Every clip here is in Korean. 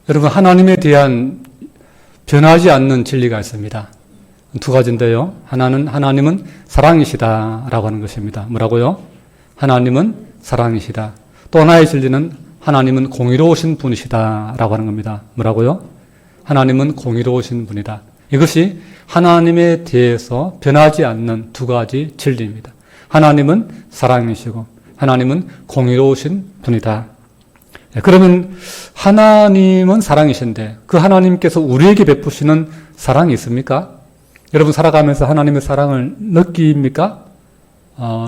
여러분, 하나님에 대한 변하지 않는 진리가 있습니다. 두 가지인데요. 하나님은 사랑이시다라고 하는 것입니다. 뭐라고요? 하나님은 사랑이시다. 또 하나의 진리는 하나님은 공의로우신 분이시다라고 하는 겁니다. 뭐라고요? 하나님은 공의로우신 분이다. 이것이 하나님에 대해서 변하지 않는 두 가지 진리입니다. 하나님은 사랑이시고 하나님은 공의로우신 분이다. 그러면 하나님은 사랑이신데 그 하나님께서 우리에게 베푸시는 사랑이 있습니까? 여러분 살아가면서 하나님의 사랑을 느낍니까?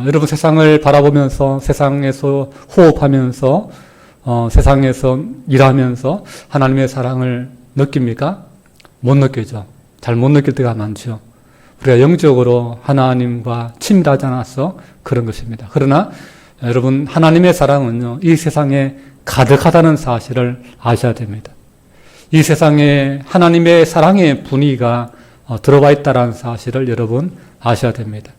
여러분 세상을 바라보면서 세상에서 호흡하면서 세상에서 일하면서 하나님의 사랑을 느낍니까? 못 느끼죠. 잘 못 느낄 때가 많죠. 우리가 영적으로 하나님과 친밀하지 않아서 그런 것입니다. 그러나 여러분 하나님의 사랑은요, 이 세상에 가득하다는 사실을 아셔야 됩니다. 이 세상에 하나님의 사랑의 분위기가 들어와 있다는 사실을 여러분 아셔야 됩니다.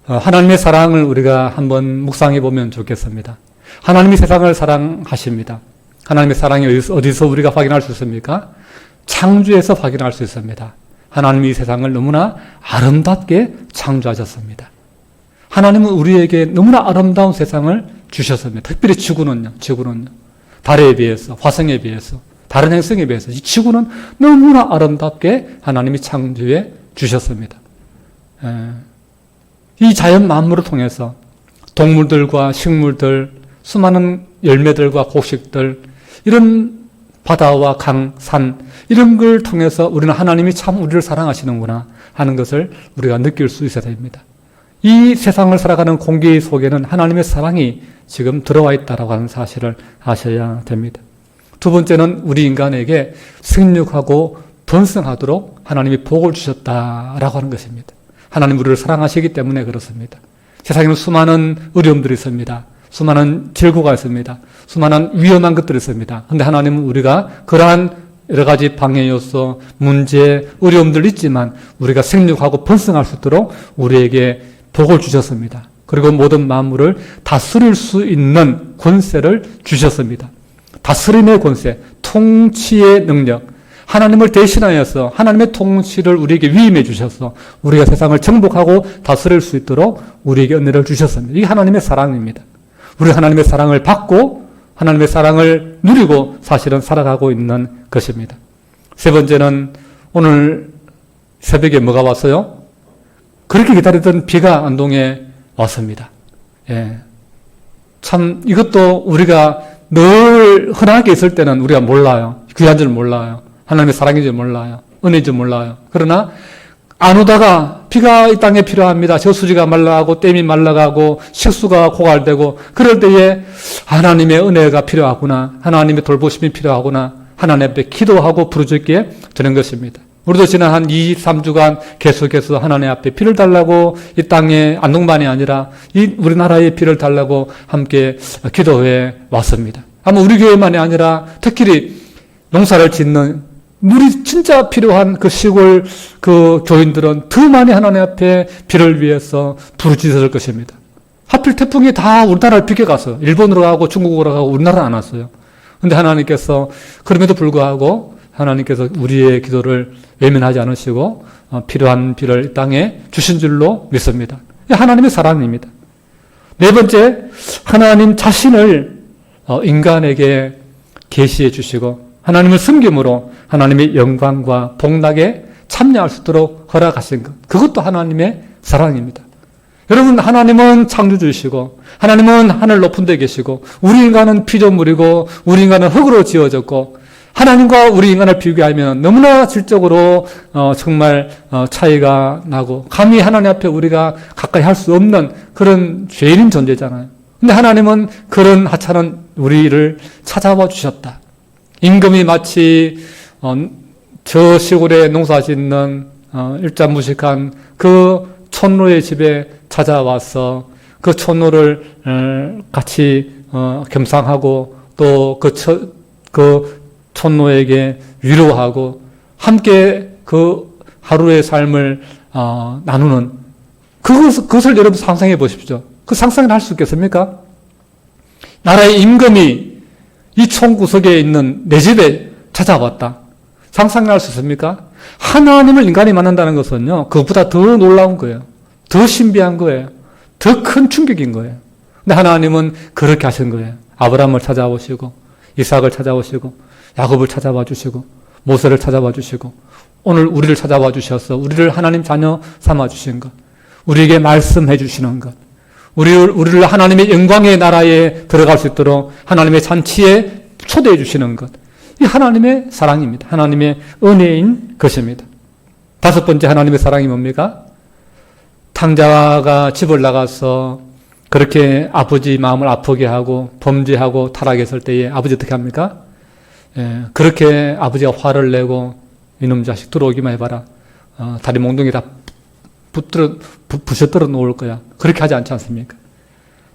하나님의 사랑을 우리가 한번 묵상해 보면 좋겠습니다. 하나님이 세상을 사랑하십니다. 하나님의 사랑이 어디서 우리가 확인할 수 있습니까? 창조에서 확인할 수 있습니다. 하나님이 이 세상을 너무나 아름답게 창조하셨습니다. 하나님은 우리에게 너무나 아름다운 세상을 주셨습니다. 특별히 지구는요. 달에 비해서, 화성에 비해서, 다른 행성에 비해서 이 지구는 너무나 아름답게 하나님이 창조해 주셨습니다. 이 자연 만물을 통해서 동물들과 식물들, 수많은 열매들과 곡식들, 이런 바다와 강, 산, 이런 걸 통해서 우리는 하나님이 참 우리를 사랑하시는구나 하는 것을 우리가 느낄 수 있어야 됩니다. 이 세상을 살아가는 공기 속에는 하나님의 사랑이 지금 들어와 있다고 하는 사실을 아셔야 됩니다. 두 번째는 우리 인간에게 생육하고 번성하도록 하나님이 복을 주셨다라고 하는 것입니다. 하나님 우리를 사랑하시기 때문에 그렇습니다. 세상에는 수많은 어려움들이 있습니다. 수많은 질고가 있습니다. 수많은 위험한 것들이 있습니다. 그런데 하나님은 우리가 그러한 여러 가지 방해 요소, 문제, 어려움들 있지만 우리가 생육하고 번성할 수 있도록 우리에게 복을 주셨습니다. 그리고 모든 만물을 다스릴 수 있는 권세를 주셨습니다. 다스림의 권세, 통치의 능력, 하나님을 대신하여서 하나님의 통치를 우리에게 위임해 주셔서 우리가 세상을 정복하고 다스릴 수 있도록 우리에게 은혜를 주셨습니다. 이게 하나님의 사랑입니다. 우리가 하나님의 사랑을 받고 하나님의 사랑을 누리고 사실은 살아가고 있는 것입니다. 세 번째는 오늘 새벽에 뭐가 왔어요? 그렇게 기다리던 비가 안동에 왔습니다. 참 이것도 우리가 늘 흔하게 있을 때는 우리가 몰라요. 귀한 줄 몰라요. 하나님의 사랑인 줄 몰라요. 은혜인 줄 몰라요. 그러나 안 오다가 비가 이 땅에 필요합니다. 저수지가 말라가고 댐이 말라가고 식수가 고갈되고 그럴 때에 하나님의 은혜가 필요하구나. 하나님의 돌보심이 필요하구나. 하나님 앞에 기도하고 부르짖게 되는 것입니다. 우리도 지난 한 23주간 계속해서 하나님 앞에 비를 달라고 이 땅에 안동만이 아니라 이 우리나라에 비를 달라고 함께 기도해 왔습니다. 아마 우리 교회만이 아니라 특히 농사를 짓는 물이 진짜 필요한 그 시골 그 교인들은 더 많이 하나님 앞에 비를 위해서 부르짖을 것입니다. 하필 태풍이 다 우리나라를 비껴가서 일본으로 가고 중국으로 가고 우리나라는 안 왔어요. 그런데 하나님께서 그럼에도 불구하고 하나님께서 우리의 기도를 외면하지 않으시고 필요한 비를 이 땅에 주신 줄로 믿습니다. 하나님의 사랑입니다. 네 번째, 하나님 자신을 인간에게 계시해 주시고 하나님을 섬김으로 하나님의 영광과 복락에 참여할 수 있도록 허락하신 것. 그것도 하나님의 사랑입니다. 여러분, 하나님은 창조주이시고 하나님은 하늘 높은 데 계시고 우리 인간은 피조물이고 우리 인간은 흙으로 지어졌고 하나님과 우리 인간을 비교하면 너무나 질적으로 정말 차이가 나고 감히 하나님 앞에 우리가 가까이 할 수 없는 그런 죄인인 존재잖아요. 근데 하나님은 그런 하찮은 우리를 찾아와 주셨다. 임금이 마치 저 시골에 농사 짓는 일자무식한 그 촌노의 집에 찾아와서 그 촌노를 같이 겸상하고 또 그 촌노에게 위로하고 함께 그 하루의 삶을 나누는 그것을 여러분 상상해 보십시오. 그 상상을 할 수 있겠습니까? 나라의 임금이 이 총구석에 있는 내 집에 찾아왔다. 상상할 수 있습니까? 하나님을 인간이 만난다는 것은요, 그것보다 더 놀라운 거예요. 더 신비한 거예요. 더 큰 충격인 거예요. 근데 하나님은 그렇게 하신 거예요. 아브라함을 찾아오시고, 이삭을 찾아오시고, 야곱을 찾아와 주시고, 모세를 찾아와 주시고, 오늘 우리를 찾아와 주셔서 우리를 하나님 자녀 삼아 주신 것, 우리에게 말씀해 주시는 것, 우리를 하나님의 영광의 나라에 들어갈 수 있도록 하나님의 잔치에 초대해 주시는 것, 이 하나님의 사랑입니다. 하나님의 은혜인 것입니다. 다섯 번째 하나님의 사랑이 뭡니까? 탕자가 집을 나가서 그렇게 아버지 마음을 아프게 하고 범죄하고 타락했을 때에 아버지 어떻게 합니까? 그렇게 아버지가 화를 내고 이놈 자식 들어오기만 해봐라. 다리 몽둥이 다 부셔뜨려 놓을 거야. 그렇게 하지 않지 않습니까?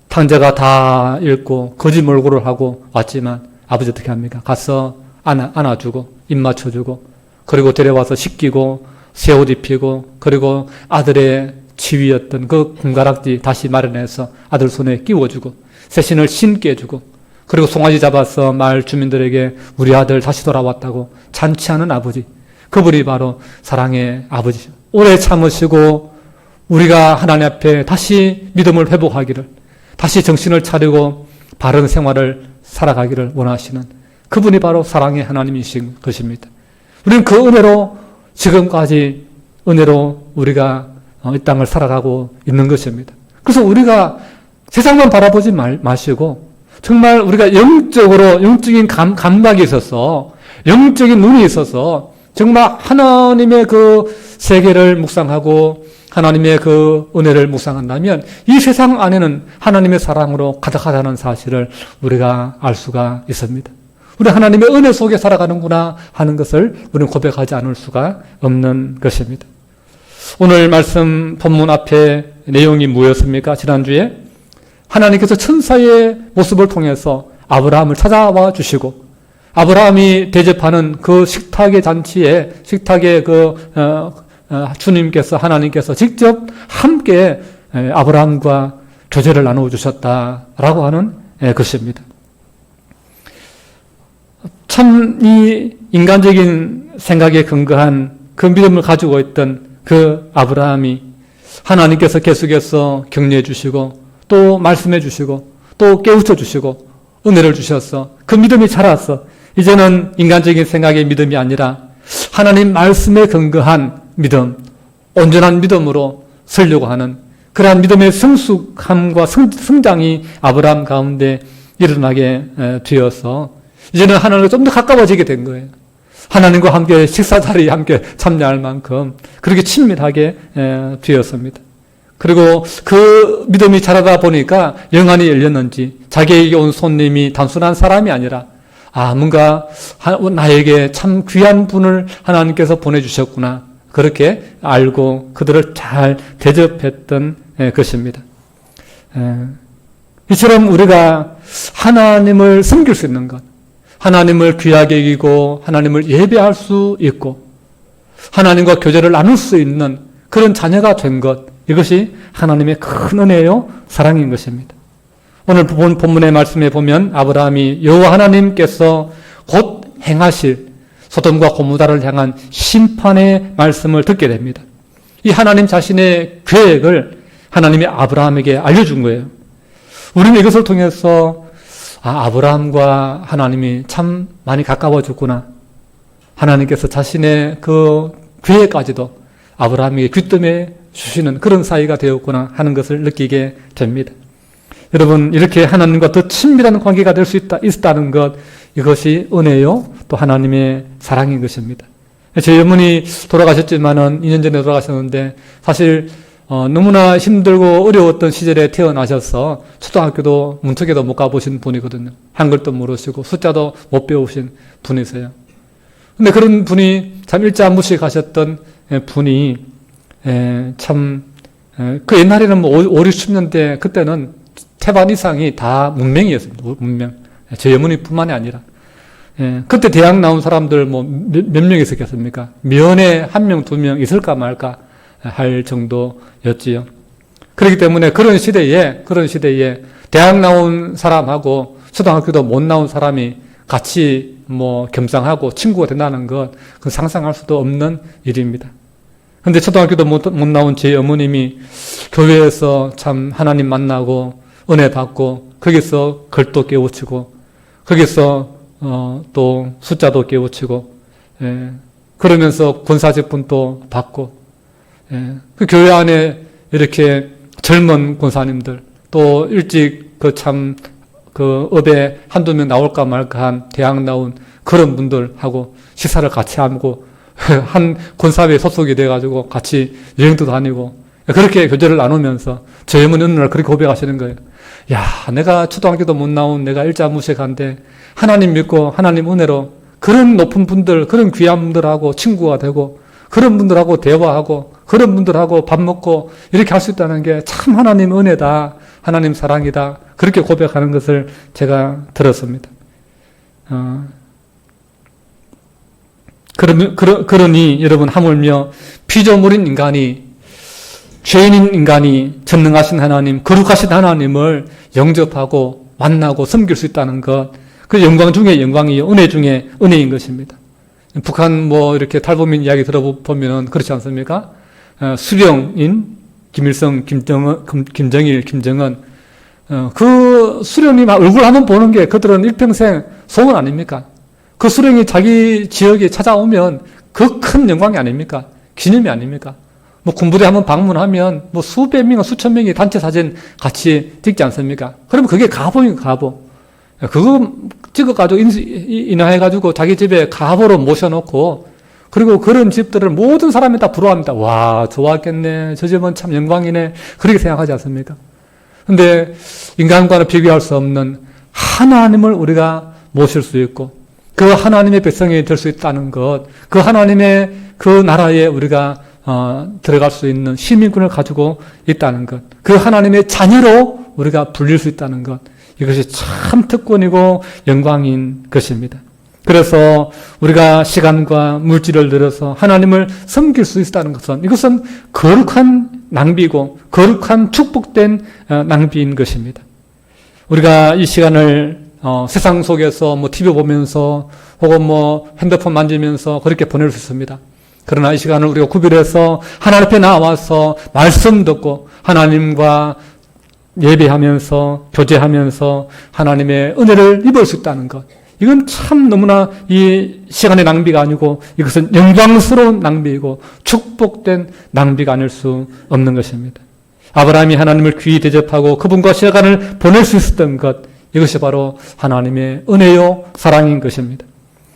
탕자가 다 읽고 거짓 몰골을 하고 왔지만 아버지 어떻게 합니까? 가서 안아주고 입 맞춰주고 그리고 데려와서 씻기고 새 옷 입히고 그리고 아들의 지위였던 그 군가락지 다시 마련해서 아들 손에 끼워주고 새신을 신게 해주고 그리고 송아지 잡아서 마을 주민들에게 우리 아들 다시 돌아왔다고 잔치하는 아버지, 그분이 바로 사랑의 아버지죠. 오래 참으시고 우리가 하나님 앞에 다시 믿음을 회복하기를, 다시 정신을 차리고 바른 생활을 살아가기를 원하시는 그분이 바로 사랑의 하나님이신 것입니다. 우리는 그 은혜로 지금까지 은혜로 우리가 이 땅을 살아가고 있는 것입니다. 그래서 우리가 세상만 바라보지 마시고 정말 우리가 영적인 감각이 있어서 영적인 눈이 있어서 정말 하나님의 그 세계를 묵상하고 하나님의 그 은혜를 묵상한다면 이 세상 안에는 하나님의 사랑으로 가득하다는 사실을 우리가 알 수가 있습니다. 우리 하나님의 은혜 속에 살아가는구나 하는 것을 우리는 고백하지 않을 수가 없는 것입니다. 오늘 말씀 본문 앞에 내용이 뭐였습니까? 지난주에 하나님께서 천사의 모습을 통해서 아브라함을 찾아와 주시고 아브라함이 대접하는 그 식탁의 잔치에 식탁의 주님께서 하나님께서 직접 함께 아브라함과 교제를 나누어 주셨다라고 하는 것입니다. 참 이 인간적인 생각에 근거한 그 믿음을 가지고 있던 그 아브라함이 하나님께서 계속해서 격려해 주시고 또 말씀해 주시고 또 깨우쳐 주시고 은혜를 주셔서 그 믿음이 자라서 이제는 인간적인 생각의 믿음이 아니라 하나님 말씀에 근거한 믿음, 온전한 믿음으로 서려고 하는 그러한 믿음의 성숙함과 성장이 아브라함 가운데 일어나게 되어서 이제는 하나님과 좀 더 가까워지게 된 거예요. 하나님과 함께 식사 자리에 함께 참여할 만큼 그렇게 친밀하게 되었습니다. 그리고 그 믿음이 자라다 보니까 영안이 열렸는지 자기에게 온 손님이 단순한 사람이 아니라 뭔가 나에게 참 귀한 분을 하나님께서 보내주셨구나 그렇게 알고 그들을 잘 대접했던 것입니다. 이처럼 우리가 하나님을 섬길 수 있는 것, 하나님을 귀하게 여기고 하나님을 예배할 수 있고 하나님과 교제를 나눌 수 있는 그런 자녀가 된 것, 이것이 하나님의 큰 은혜요 사랑인 것입니다. 오늘 본문의 말씀에 보면 아브라함이 여호와 하나님께서 곧 행하실 소돔과 고모라를 향한 심판의 말씀을 듣게 됩니다. 이 하나님 자신의 계획을 하나님이 아브라함에게 알려준 거예요. 우리는 이것을 통해서 아브라함과 하나님이 참 많이 가까워졌구나. 하나님께서 자신의 그 계획까지도 아브라함에게 귀뜸해 주시는 그런 사이가 되었구나 하는 것을 느끼게 됩니다. 여러분, 이렇게 하나님과 더 친밀한 관계가 될 수 있다는 것, 이것이 은혜요 또 하나님의 사랑인 것입니다. 제 어머니 돌아가셨지만은 2년 전에 돌아가셨는데 사실 너무나 힘들고 어려웠던 시절에 태어나셔서 초등학교도 문턱에도 못 가보신 분이거든요. 한글도 모르시고 숫자도 못 배우신 분이세요. 근데 그런 분이 참 일자무식 하셨던 분이 참 그 옛날에는 뭐 5, 60년대 그때는 태반 이상이 다 문맹이었습니다. 문맹. 제 어머니뿐만이 아니라 그때 대학 나온 사람들 뭐 몇 명 있었겠습니까? 면에 1명, 2명 있을까 말까 할 정도였지요. 그렇기 때문에 그런 시대에 대학 나온 사람하고 초등학교도 못 나온 사람이 같이 겸상하고 친구가 된다는 것, 그건 상상할 수도 없는 일입니다. 근데 초등학교도 못 나온 제 어머님이 교회에서 참 하나님 만나고 은혜 받고 거기서 글도 깨우치고 거기서 또 숫자도 깨우치고 그러면서 권사직분도 받고 그 교회 안에 이렇게 젊은 권사님들 또 일찍 그 업에 한두 명 나올까 말까 한 대학 나온 그런 분들하고 식사를 같이 하고 한 권사회에 소속이 돼가지고 같이 여행도 다니고 그렇게 교제를 나누면서 저희 어머니 어느 날 그렇게 고백하시는 거예요. 야, 내가 초등학교도 못 나온 내가 일자무식한데 하나님 믿고 하나님 은혜로 그런 높은 분들, 그런 귀한 분들하고 친구가 되고 그런 분들하고 대화하고 그런 분들하고 밥 먹고 이렇게 할 수 있다는 게 참 하나님 은혜다. 하나님 사랑이다. 그렇게 고백하는 것을 제가 들었습니다. 그러니 여러분 하물며 피조물인 인간이 죄인인 인간이 전능하신 하나님, 거룩하신 하나님을 영접하고 만나고 섬길 수 있다는 것, 그 영광 중에 영광이요, 은혜 중에 은혜인 것입니다. 북한 이렇게 탈북민 이야기 들어보면은 그렇지 않습니까? 수령인 김일성, 김정일, 김정은, 그 수령님 얼굴 한번 보는 게 그들은 일평생 소원 아닙니까? 그 수령이 자기 지역에 찾아오면 그 큰 영광이 아닙니까? 기념이 아닙니까? 군부대 한번 방문하면 수백 명, 수천 명이 단체 사진 같이 찍지 않습니까? 그러면 그게 가보입니다, 가보. 그거 찍어가지고 인화해가지고 자기 집에 가보로 모셔놓고 그리고 그런 집들을 모든 사람이 다 부러워합니다. 와, 좋았겠네. 저 집은 참 영광이네. 그렇게 생각하지 않습니까? 근데 인간과는 비교할 수 없는 하나님을 우리가 모실 수 있고 그 하나님의 백성이 될 수 있다는 것, 그 하나님의 그 나라에 우리가 들어갈 수 있는 시민권을 가지고 있다는 것, 그 하나님의 자녀로 우리가 불릴 수 있다는 것, 이것이 참 특권이고 영광인 것입니다. 그래서 우리가 시간과 물질을 들여서 하나님을 섬길 수 있다는 것은 이것은 거룩한 낭비고 거룩한 축복된 낭비인 것입니다. 우리가 이 시간을 세상 속에서 TV 보면서 혹은 핸드폰 만지면서 그렇게 보낼 수 있습니다. 그러나 이 시간을 우리가 구별해서 하나님 앞에 나와서 말씀 듣고 하나님과 예배하면서 교제하면서 하나님의 은혜를 입을 수 있다는 것, 이건 참 너무나 이 시간의 낭비가 아니고 이것은 영광스러운 낭비이고 축복된 낭비가 아닐 수 없는 것입니다. 아브라함이 하나님을 귀히 대접하고 그분과 시간을 보낼 수 있었던 것, 이것이 바로 하나님의 은혜요 사랑인 것입니다.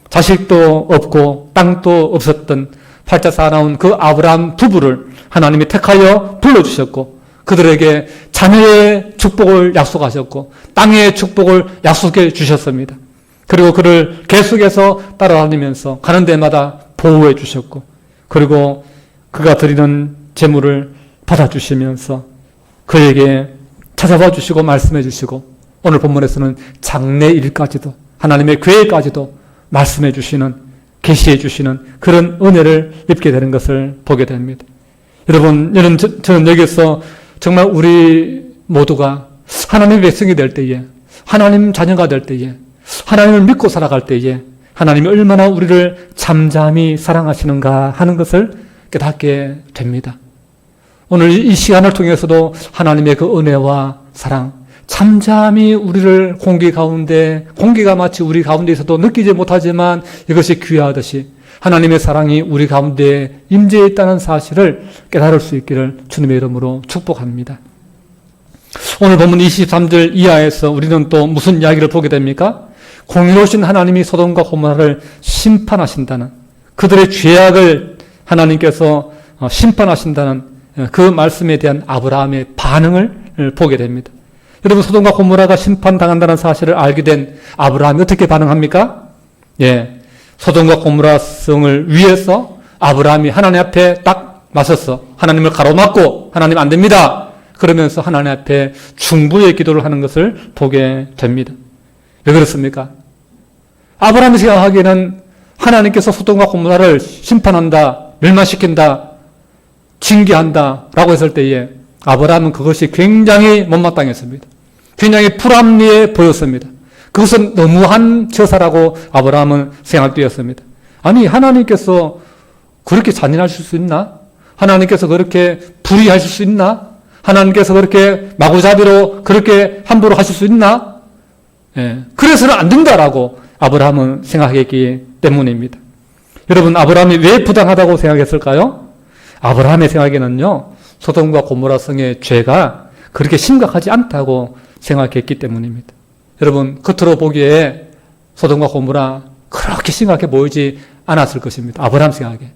자식도 없고 땅도 없었던 팔자 사나운 그 아브라함 부부를 하나님이 택하여 불러주셨고 그들에게 자녀의 축복을 약속하셨고 땅의 축복을 약속해 주셨습니다. 그리고 그를 계속해서 따라다니면서 가는 데마다 보호해 주셨고 그리고 그가 드리는 재물을 받아주시면서 그에게 찾아봐 주시고 말씀해 주시고 오늘 본문에서는 장래일까지도 하나님의 계획까지도 말씀해 주시는, 계시해 주시는 그런 은혜를 입게 되는 것을 보게 됩니다. 여러분, 저는 여기서 정말 우리 모두가 하나님의 백성이 될 때에, 하나님 자녀가 될 때에, 하나님을 믿고 살아갈 때에 하나님이 얼마나 우리를 잠잠히 사랑하시는가 하는 것을 깨닫게 됩니다. 오늘 이 시간을 통해서도 하나님의 그 은혜와 사랑, 잠잠히 우리를 공기가 마치 우리 가운데 있어도 느끼지 못하지만 이것이 귀하듯이 하나님의 사랑이 우리 가운데 임재해 있다는 사실을 깨달을 수 있기를 주님의 이름으로 축복합니다. 오늘 본문 23절 이하에서 우리는 또 무슨 이야기를 보게 됩니까? 공의로우신 하나님이 소돔과 고모라를 심판하신다는, 그들의 죄악을 하나님께서 심판하신다는 그 말씀에 대한 아브라함의 반응을 보게 됩니다. 여러분, 소돔과 고모라가 심판당한다는 사실을 알게 된 아브라함이 어떻게 반응합니까? 소돔과 고모라 성을 위해서 아브라함이 하나님 앞에 딱 맞섰어. 하나님을 가로막고 하나님 안 됩니다. 그러면서 하나님 앞에 중보의 기도를 하는 것을 보게 됩니다. 왜 그렇습니까? 아브라함이 생각하기에는 하나님께서 소돔과 고모라를 심판한다, 멸망시킨다, 징계한다 라고 했을 때에 아브라함은 그것이 굉장히 못마땅했습니다. 굉장히 불합리해 보였습니다. 그것은 너무한 처사라고 아브라함은 생각되었습니다. 아니, 하나님께서 그렇게 잔인하실 수 있나? 하나님께서 그렇게 불의하실 수 있나? 하나님께서 그렇게 마구잡이로 그렇게 함부로 하실 수 있나? 예, 그래서는 안 된다라고 아브라함은 생각했기 때문입니다. 여러분, 아브라함이 왜 부당하다고 생각했을까요? 아브라함의 생각에는요, 소돔과 고모라 성의 죄가 그렇게 심각하지 않다고 생각했기 때문입니다. 여러분, 겉으로 보기에 소돔과 고모라 그렇게 심각해 보이지 않았을 것입니다. 아브라함 생각에.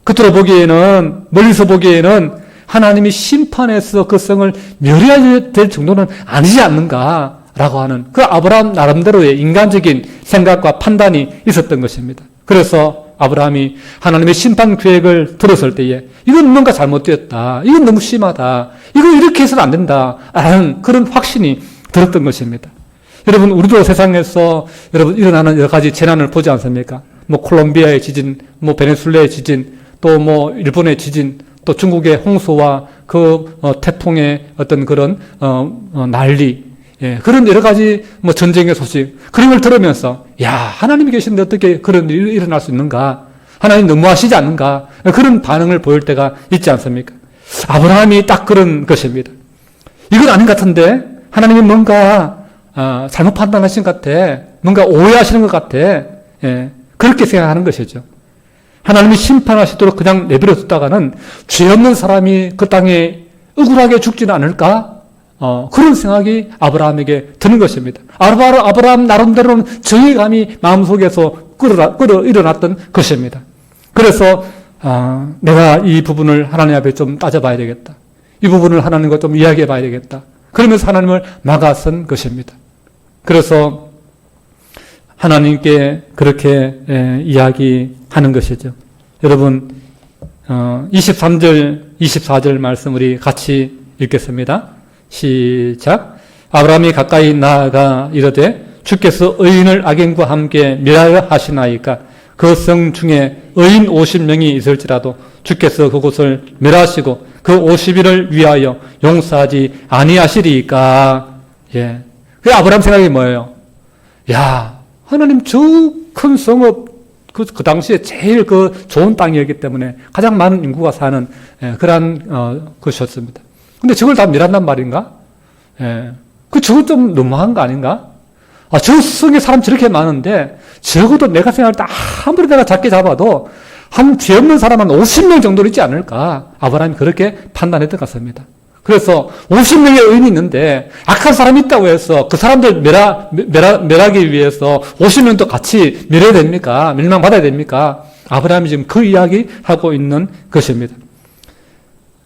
겉으로 보기에는, 멀리서 보기에는 하나님이 심판해서 그 성을 멸해야 될 정도는 아니지 않는가라고 하는 그 아브라함 나름대로의 인간적인 생각과 판단이 있었던 것입니다. 그래서 아브라함이 하나님의 심판 계획을 들었을 때에 이건 뭔가 잘못되었다. 이건 너무 심하다. 이거 이렇게 해서는 안 된다. 라는 그런 확신이 들었던 것입니다. 여러분, 우리도 세상에서 여러분 일어나는 여러 가지 재난을 보지 않습니까? 뭐 콜롬비아의 지진, 뭐 베네수엘라의 지진, 또 뭐 일본의 지진, 또 중국의 홍수와 그 태풍의 어떤 그런 난리, 예, 그런 여러 가지 뭐 전쟁의 소식, 그런 걸 들으면서 야, 하나님이 계신데 어떻게 그런 일이 일어날 수 있는가? 하나님 너무하시지 않는가? 그런 반응을 보일 때가 있지 않습니까? 아브라함이 딱 그런 것입니다. 이건 아닌 것 같은데 하나님이 뭔가 잘못 판단하신 것 같아. 뭔가 오해하시는 것 같아. 예, 그렇게 생각하는 것이죠. 하나님이 심판하시도록 그냥 내버려 뒀다가는 죄 없는 사람이 그 땅에 억울하게 죽지는 않을까? 그런 생각이 아브라함에게 드는 것입니다. 아브라함 나름대로는 정의감이 마음속에서 끌어 일어났던 것입니다. 그래서 내가 이 부분을 하나님 앞에 좀 따져봐야 되겠다. 이 부분을 하나님과 좀 이야기해 봐야 되겠다. 그러면서 하나님을 막아선 것입니다. 그래서 하나님께 그렇게 이야기하는 것이죠. 여러분, 23절, 24절 말씀 우리 같이 읽겠습니다. 시작. 아브라함이 가까이 나아가 이르되 주께서 의인을 악인과 함께 멸하여 하시나이까 그 성 중에 의인 50명이 있을지라도 주께서 그곳을 멸하시고 그 50일을 위하여 용서하지 아니하시리이까. 예. 그 아브라함 생각이 뭐예요? 야, 하나님 저 큰 성읍 그 당시에 제일 그 좋은 땅이었기 때문에 가장 많은 인구가 사는 그러한 것이었습니다. 근데 저걸 다 멸한단 말인가? 예. 저거 좀 너무한 거 아닌가? 저 성에 사람 저렇게 많은데, 적어도 내가 생각할 때 아무리 내가 작게 잡아도 한 죄 없는 사람 한 50명 정도 있지 않을까? 아브라함이 그렇게 판단했던 것 같습니다. 그래서 50명의 의인이 있는데, 악한 사람이 있다고 해서 그 사람들 멸하기 위해서 50명도 같이 멸해야 됩니까? 멸망받아야 됩니까? 아브라함이 지금 그 이야기 하고 있는 것입니다.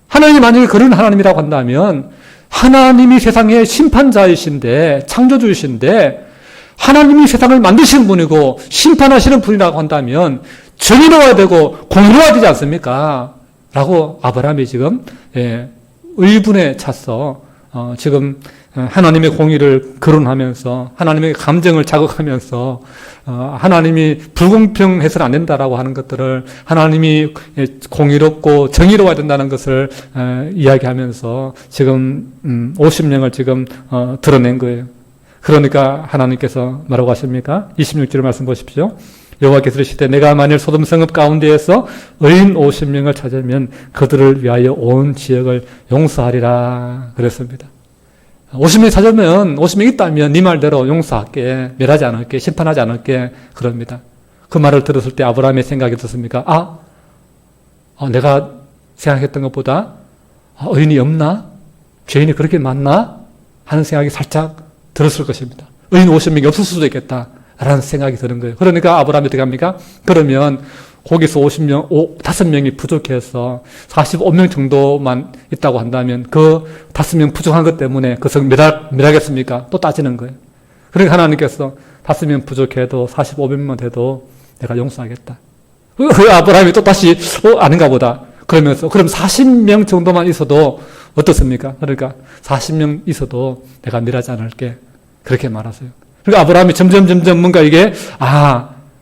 하나님이 만약에 그런 하나님이라고 한다면 하나님이 세상의 심판자이신데 창조주이신데 하나님이 세상을 만드신 분이고 심판하시는 분이라고 한다면 정의로워야 되고 공의로워야 되지 않습니까? 라고 아브라함이 지금 의분에 찼어. 지금 하나님의 공의를 거론하면서 하나님의 감정을 자극하면서 하나님이 불공평해서는 안 된다라고 하는 것들을 하나님이 공의롭고 정의로워야 된다는 것을 이야기하면서 지금 50명을 지금 드러낸 거예요. 그러니까 하나님께서 뭐라고 하십니까? 26절 말씀 보십시오. 여호와께서 이르시되 내가 만일 소돔 성읍 가운데에서 의인 50명을 찾으면 그들을 위하여 온 지역을 용서하리라 그랬습니다. 50명 찾으면 50명 있다면 네 말대로 용서할게, 멸하지 않을게, 심판하지 않을게 그럽니다. 그 말을 들었을 때 아브라함의 생각이 들었습니까? 내가 생각했던 것보다 의인이 없나? 죄인이 그렇게 많나? 하는 생각이 살짝 들었을 것입니다. 의인 50명이 없을 수도 있겠다 라는 생각이 드는 거예요. 그러니까 아브라함이 어떻게 합니까? 그러면 거기서 5명이 부족해서 45명 정도만 있다고 한다면 그 5명 부족한 것 때문에 그 성 멸하겠습니까? 또 따지는 거예요. 그러니까 하나님께서 5명 부족해도 45명만 돼도 내가 용서하겠다. 그 아브라함이 또 다시 아닌가 보다. 그러면서 그럼 40명 정도만 있어도 어떻습니까? 그러니까 40명 있어도 내가 멸하지 않을게. 그렇게 말하세요. 그러니까 아브라함이 점점 뭔가 이게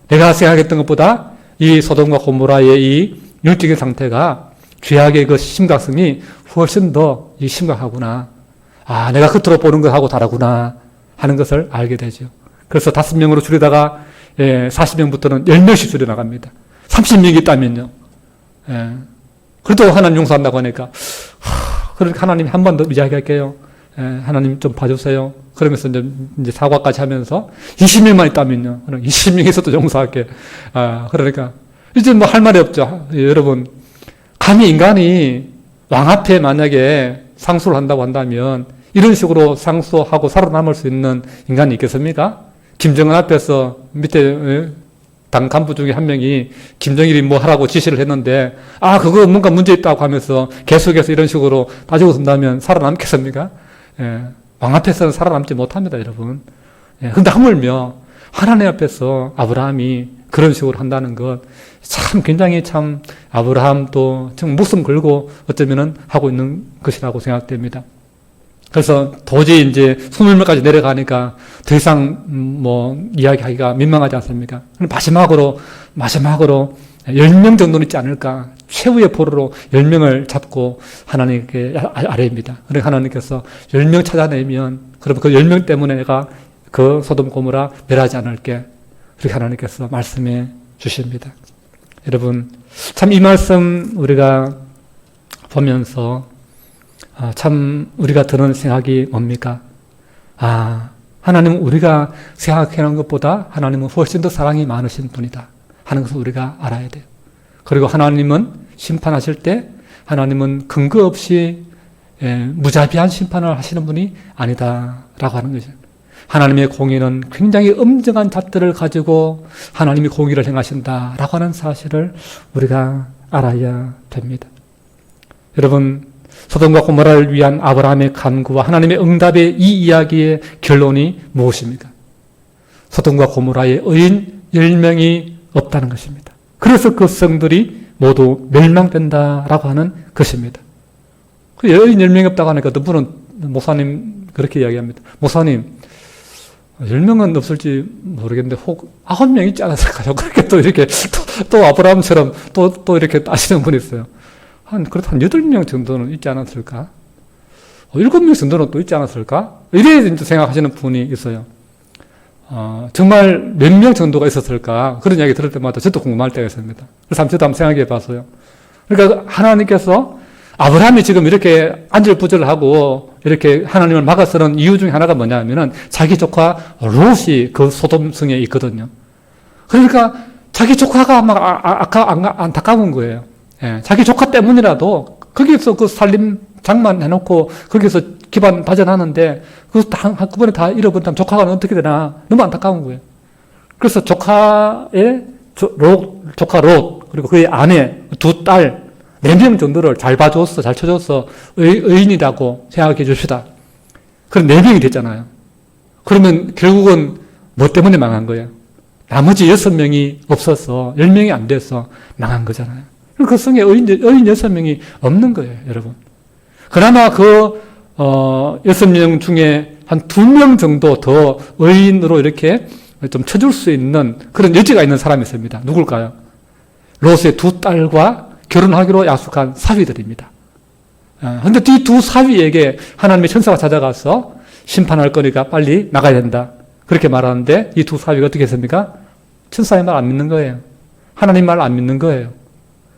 내가 생각했던 것보다 이 소돔과 고모라의 이 영적인 상태가 죄악의 그 심각성이 훨씬 더 심각하구나. 내가 겉으로 보는 것하고 다르구나 하는 것을 알게 되죠. 그래서 5명으로 줄이다가 40명부터는 10명씩 줄여나갑니다. 30명이 있다면요. 그래도 하나님 용서한다고 하니까 그러니까 하나님 한 번 더 이야기할게요. 하나님 좀 봐주세요. 그러면서 이제 사과까지 하면서 20명만 있다면요. 20명에서도 용서할게. 그러니까 이제 뭐 할 말이 없죠. 여러분, 감히 인간이 왕 앞에 만약에 상수를 한다고 한다면 이런 식으로 상수하고 살아남을 수 있는 인간이 있겠습니까? 김정은 앞에서 밑에 당 간부 중에 한 명이 김정일이 뭐 하라고 지시를 했는데 그거 뭔가 문제 있다고 하면서 계속해서 이런 식으로 따지고 쓴다면 살아남겠습니까? 왕 앞에서는 살아남지 못합니다, 여러분. 근데 하물며 하나님 앞에서 아브라함이 그런 식으로 한다는 것 참 굉장히 참 아브라함도 정 목숨 걸고 어쩌면은 하고 있는 것이라고 생각됩니다. 그래서 도저히 이제 20명까지 내려가니까 더 이상 뭐 이야기하기가 민망하지 않습니까? 마지막으로 10명 정도는 있지 않을까. 최후의 포로로 10명을 잡고 하나님께 아뢰입니다. 그러니까 하나님께서 10명 찾아내면 그러면 그 10명 때문에 내가 그 소돔 고모라 멸하지 않을게. 그렇게 하나님께서 말씀해 주십니다. 여러분, 참 이 말씀 우리가 보면서 참 우리가 드는 생각이 뭡니까? 하나님은 우리가 생각하는 것보다 하나님은 훨씬 더 사랑이 많으신 분이다 하는 것을 우리가 알아야 돼요. 그리고 하나님은 심판하실 때 하나님은 근거 없이 무자비한 심판을 하시는 분이 아니다라고 하는 거죠. 하나님의 공의는 굉장히 엄정한 잣들을 가지고 하나님이 공의를 행하신다라고 하는 사실을 우리가 알아야 됩니다. 여러분, 소돔과 고모라를 위한 아브라함의 간구와 하나님의 응답의 이 이야기의 결론이 무엇입니까? 소돔과 고모라의 의인 10명이 없다는 것입니다. 그래서 그 성들이 모두 멸망된다라고 하는 것입니다. 그 의인 10명이 없다고 하니까 또 분은 목사님 그렇게 이야기합니다. 목사님 10명은 없을지 모르겠는데 혹 9명 있지 않았을까요? 그렇게 또 이렇게 또 아브라함처럼 또 이렇게 따시는 분이 있어요. 그래도 한 8명 정도는 있지 않았을까? 7명 정도는 또 있지 않았을까? 이래 생각하시는 분이 있어요. 정말 몇 명 정도가 있었을까? 그런 이야기 들을 때마다 저도 궁금할 때가 있습니다. 그래서 저도 한번 생각해 봤어요. 그러니까 하나님께서 아브라함이 지금 이렇게 안절부절하고 이렇게 하나님을 막아서는 이유 중에 하나가 뭐냐면은 자기 조카 롯이 그 소돔성에 있거든요. 그러니까 자기 조카가 막 안타까운 거예요. 자기 조카 때문이라도 거기서 그 살림 장만해놓고 거기서 기반 다져놨는데 한꺼번에 다 잃어버리면 조카가 어떻게 되나 너무 안타까운 거예요. 그래서 조카 롯 그리고 그의 아내 2딸 4명 정도를 잘 봐줬어, 잘 쳐줬어, 의인이라고 생각해 줍시다. 그럼 4명이 됐잖아요. 그러면 결국은 뭐 때문에 망한 거예요? 나머지 6명이 없어서 10명이 안 돼서 망한 거잖아요. 그 성에 의인 6명이 없는 거예요, 여러분. 그나마 그 6명 중에 한 2명 정도 더 의인으로 이렇게 좀 쳐줄 수 있는 그런 여지가 있는 사람이 있습니다. 누굴까요? 롯의 2딸과 결혼하기로 약속한 사위들입니다. 그런데 이 2 사위에게 하나님의 천사가 찾아가서 심판할 거니까 빨리 나가야 된다. 그렇게 말하는데 이 2 사위가 어떻게 했습니까? 천사의 말 안 믿는 거예요. 하나님 말 안 믿는 거예요.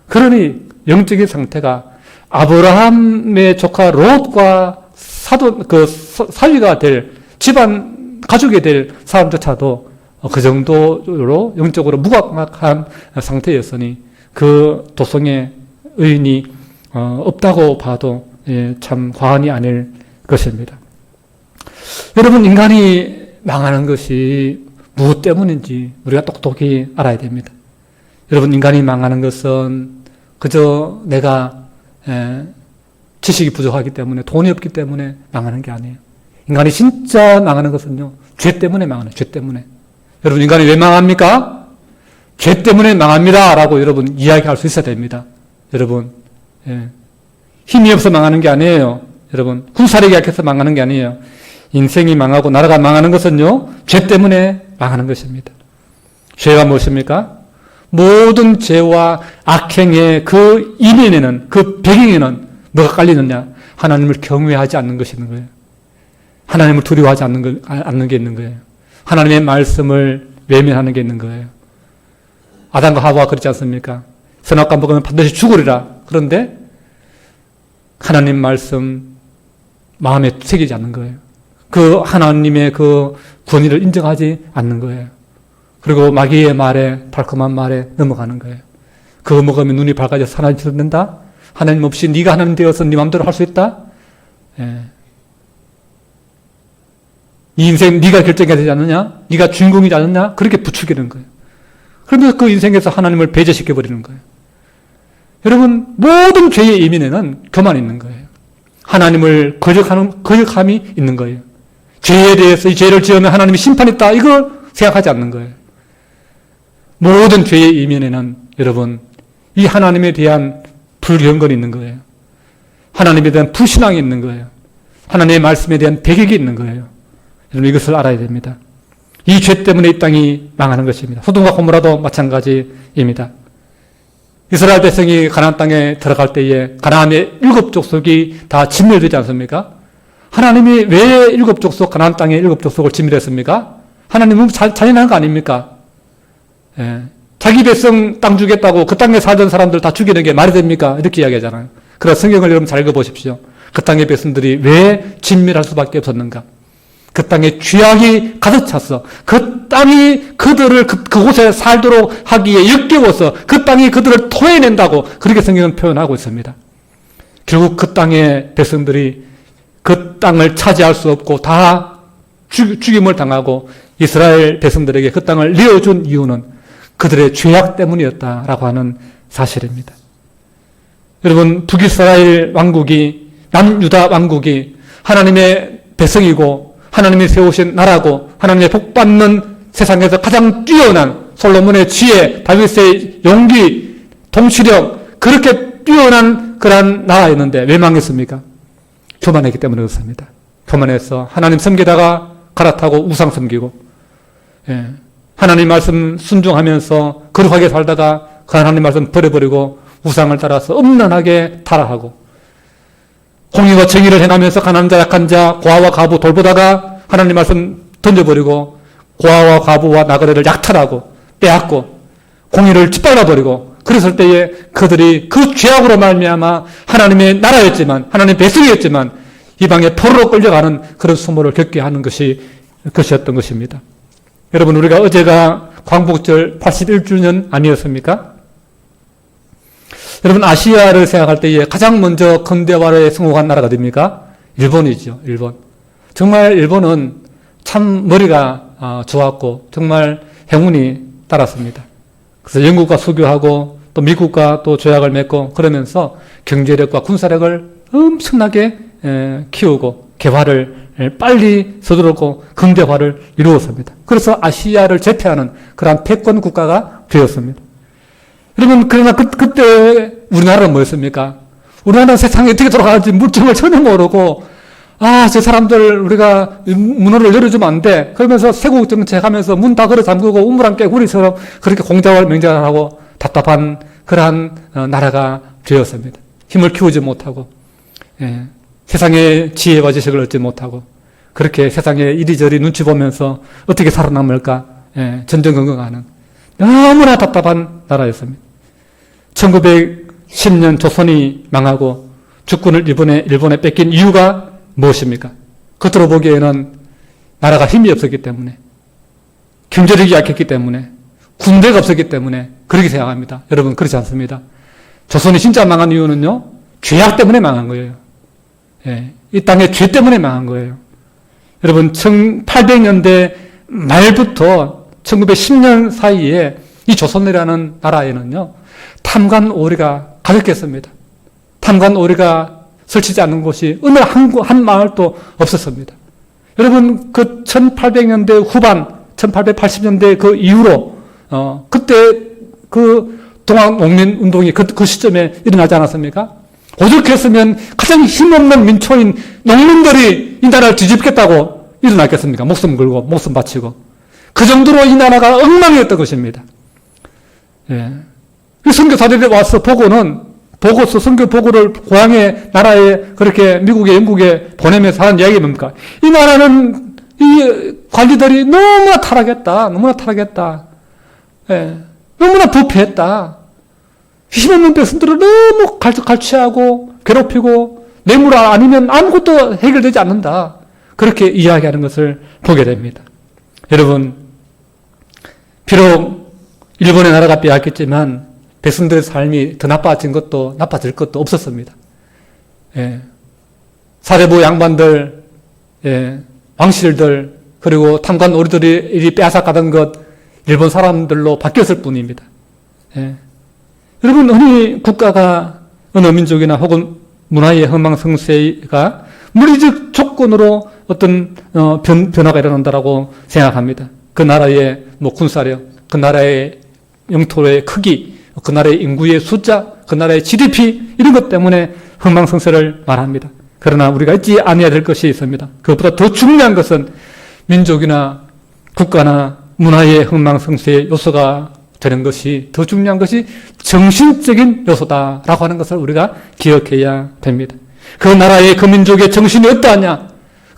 그러니 영적인 상태가 아브라함의 조카 롯과 사위가 될 집안 가족이 될 사람조차도 그 정도로 영적으로 무감각한 상태였으니 그 도성에 의인이 없다고 봐도 참 과언이 아닐 것입니다. 여러분, 인간이 망하는 것이 무엇 때문인지 우리가 똑똑히 알아야 됩니다. 여러분, 인간이 망하는 것은 그저 내가 지식이 부족하기 때문에 돈이 없기 때문에 망하는 게 아니에요. 인간이 진짜 망하는 것은요, 죄 때문에 망하는 거예요. 죄 때문에. 여러분, 인간이 왜 망합니까? 죄 때문에 망합니다 라고 여러분 이야기할 수 있어야 됩니다. 여러분, 힘이 없어 망하는 게 아니에요. 여러분, 군사력이 약해서 망하는 게 아니에요. 인생이 망하고 나라가 망하는 것은요, 죄 때문에 망하는 것입니다. 죄가 무엇입니까? 모든 죄와 악행의 그 이면에는, 그 배경에는 뭐가 깔리느냐? 하나님을 경외하지 않는 것이 있는 거예요. 하나님을 두려워하지 않는 게 있는 거예요. 하나님의 말씀을 외면하는 게 있는 거예요. 아담과 하와가 그렇지 않습니까? 선악과 먹으면 반드시 죽으리라. 그런데 하나님 말씀 마음에 새기지 않는 거예요. 그 하나님의 그 권위를 인정하지 않는 거예요. 그리고 마귀의 말에, 달콤한 말에 넘어가는 거예요. 그거 먹으면 눈이 밝아져서 하나님 듣는다? 하나님 없이 네가 하나님 되어서 네 마음대로 할 수 있다? 예. 이 인생 네가 결정해야 되지 않느냐? 네가 주인공이지 않느냐? 그렇게 부추기는 거예요. 그러면서 그 인생에서 하나님을 배제시켜버리는 거예요. 여러분, 모든 죄의 이면에는 교만이 있는 거예요. 하나님을 거역함이 있는 거예요. 죄에 대해서 이 죄를 지으면 하나님이 심판했다, 이걸 생각하지 않는 거예요. 모든 죄의 이면에는 여러분, 이 하나님에 대한 불경건이 있는 거예요. 하나님에 대한 불신앙이 있는 거예요. 하나님의 말씀에 대한 배격이 있는 거예요. 여러분, 이것을 알아야 됩니다. 이 죄 때문에 이 땅이 망하는 것입니다. 소돔과 고모라도 마찬가지입니다. 이스라엘 백성이 가나안 땅에 들어갈 때에 가나안의 7족속이 다 진멸되지 않습니까? 하나님이 왜 7족속, 가나안 땅의 7족속을 진멸했습니까? 하나님은 잔인한 거 아닙니까? 예. 자기 백성 땅 주겠다고 그 땅에 살던 사람들 다 죽이는 게 말이 됩니까? 이렇게 이야기하잖아요. 그래서 성경을 여러분 잘 읽어보십시오. 그 땅의 백성들이 왜 진멸할 수밖에 없었는가? 그 땅에 죄악이 가득 찼어. 그 땅이 그들을 그곳에 살도록 하기에 역겨워서 그 땅이 그들을 토해낸다고 그렇게 성경은 표현하고 있습니다. 결국 그 땅의 백성들이 그 땅을 차지할 수 없고 다 죽임을 당하고 이스라엘 백성들에게 그 땅을 내어준 이유는 그들의 죄악 때문이었다라고 하는 사실입니다. 여러분, 북이스라엘 왕국이, 남유다 왕국이 하나님의 백성이고 하나님이 세우신 나라고 하나님의 복받는 세상에서 가장 뛰어난 솔로몬의 지혜, 다윗의 용기, 통치력, 그렇게 뛰어난 그러한 나라였는데 왜 망했습니까? 교만했기 때문에 그렇습니다. 교만해서 하나님 섬기다가 갈아타고 우상 섬기고, 예. 하나님 말씀 순종하면서 거룩하게 살다가 그 하나님 말씀 버려버리고 우상을 따라서 엄란하게 타락하고, 공의와 정의를 행하면서 가난한 자, 약한 자, 고아와 과부 돌보다가 하나님 말씀 던져버리고 고아와 과부와 나그네를 약탈하고 빼앗고 공의를 짓밟아버리고, 그랬을 때에 그들이 그 죄악으로 말미암아 하나님의 나라였지만, 하나님의 백성이었지만 이방의 포로로 끌려가는 그런 수모를 겪게 하는 것이었던 것입니다. 여러분, 우리가 어제가 광복절 81주년 아니었습니까? 여러분, 아시아를 생각할 때에 가장 먼저 근대화에 성공한 나라가 됩니까? 일본이죠. 일본. 정말 일본은 참 머리가 좋았고 정말 행운이 따랐습니다. 그래서 영국과 수교하고 또 미국과 또 조약을 맺고 그러면서 경제력과 군사력을 엄청나게 키우고 개화를 빨리 서두르고 근대화를 이루었습니다. 그래서 아시아를 제패하는 그러한 패권 국가가 되었습니다. 여러분, 그러나 그때 우리나라는 뭐였습니까? 우리나라는 세상에 어떻게 돌아가는지 물정을 전혀 모르고, 저 사람들 우리가 문호를 열어주면 안 돼. 그러면서 세국 정책하면서 문 다 걸어 잠그고 우물안 깨구리처럼 그렇게 공작을 맹작하고 답답한 그러한 나라가 되었습니다. 힘을 키우지 못하고, 예. 세상의 지혜와 지식을 얻지 못하고 그렇게 세상에 이리저리 눈치 보면서 어떻게 살아남을까, 예. 전전긍긍하는 너무나 답답한 나라였습니다. 1910년 조선이 망하고 주권을 일본에 뺏긴 이유가 무엇입니까? 겉으로 보기에는 나라가 힘이 없었기 때문에, 경제력이 약했기 때문에, 군대가 없었기 때문에 그렇게 생각합니다. 여러분, 그렇지 않습니다. 조선이 진짜 망한 이유는요, 죄악 때문에 망한 거예요. 예, 이 땅의 죄 때문에 망한 거예요. 여러분, 1800년대 말부터 1910년 사이에 이 조선이라는 나라에는요, 탐관 오리가 가득했습니다. 탐관 오리가 설치지 않는 곳이 어느 한 마을도 없었습니다. 여러분, 그 1800년대 후반, 1880년대 그 이후로, 그때 그 동학농민 운동이 그 시점에 일어나지 않았습니까? 오죽했으면 가장 힘없는 민초인 농민들이 이 나라를 뒤집겠다고 일어났겠습니까? 목숨 걸고, 목숨 바치고. 그 정도로 이 나라가 엉망이었던 것입니다. 예. 선교사들이 와서 보고서 선교 보고를 고향의 나라에 그렇게 미국에 영국에 보내면서 하는 이야기가 뭡니까? 이 나라는 이 관리들이 너무나 타락했다. 너무나 타락했다. 예, 너무나 부패했다. 힘없는 백성들을 너무 갈취하고 괴롭히고 뇌물 아니면 아무것도 해결되지 않는다. 그렇게 이야기하는 것을 보게 됩니다. 여러분, 비록 일본의 나라가 빼앗겼지만 백성들의 삶이 더 나빠질 것도 없었습니다. 예. 사대부 양반들, 예, 왕실들, 그리고 탄관 오리들이 빼앗아가던 것, 일본 사람들로 바뀌었을 뿐입니다. 예. 여러분, 흔히 국가가 어느 민족이나 혹은 문화의 흥망성쇠가 물리적 조건으로 어떤 변화가 일어난다라고 생각합니다. 그 나라의 군사력, 그 나라의 영토의 크기, 그 나라의 인구의 숫자, 그 나라의 GDP 이런 것 때문에 흥망성쇠를 말합니다. 그러나 우리가 잊지 않아야 될 것이 있습니다. 그것보다 더 중요한 것은 민족이나 국가나 문화의 흥망성쇠의 요소가 되는 것이, 더 중요한 것이 정신적인 요소다라고 하는 것을 우리가 기억해야 됩니다. 그 나라의 그 민족의 정신이 어떠하냐,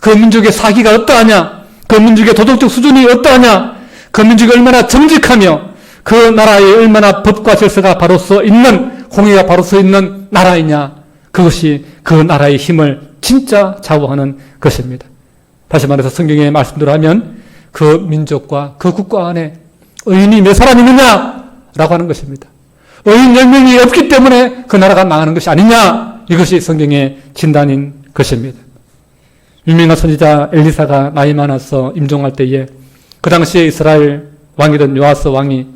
그 민족의 사기가 어떠하냐, 그 민족의 도덕적 수준이 어떠하냐, 그 민족이 얼마나 정직하며 그 나라에 얼마나 법과 질서가 바로 서 있는, 공의가 바로 서 있는 나라이냐, 그것이 그 나라의 힘을 진짜 좌우하는 것입니다. 다시 말해서 성경의 말씀대로 하면 그 민족과 그 국가 안에 의인이 몇 사람 있느냐라고 하는 것입니다. 의인 10명이 없기 때문에 그 나라가 망하는 것이 아니냐, 이것이 성경의 진단인 것입니다. 유명한 선지자 엘리사가 나이 많아서 임종할 때에 그 당시에 이스라엘 왕이던 요아스 왕이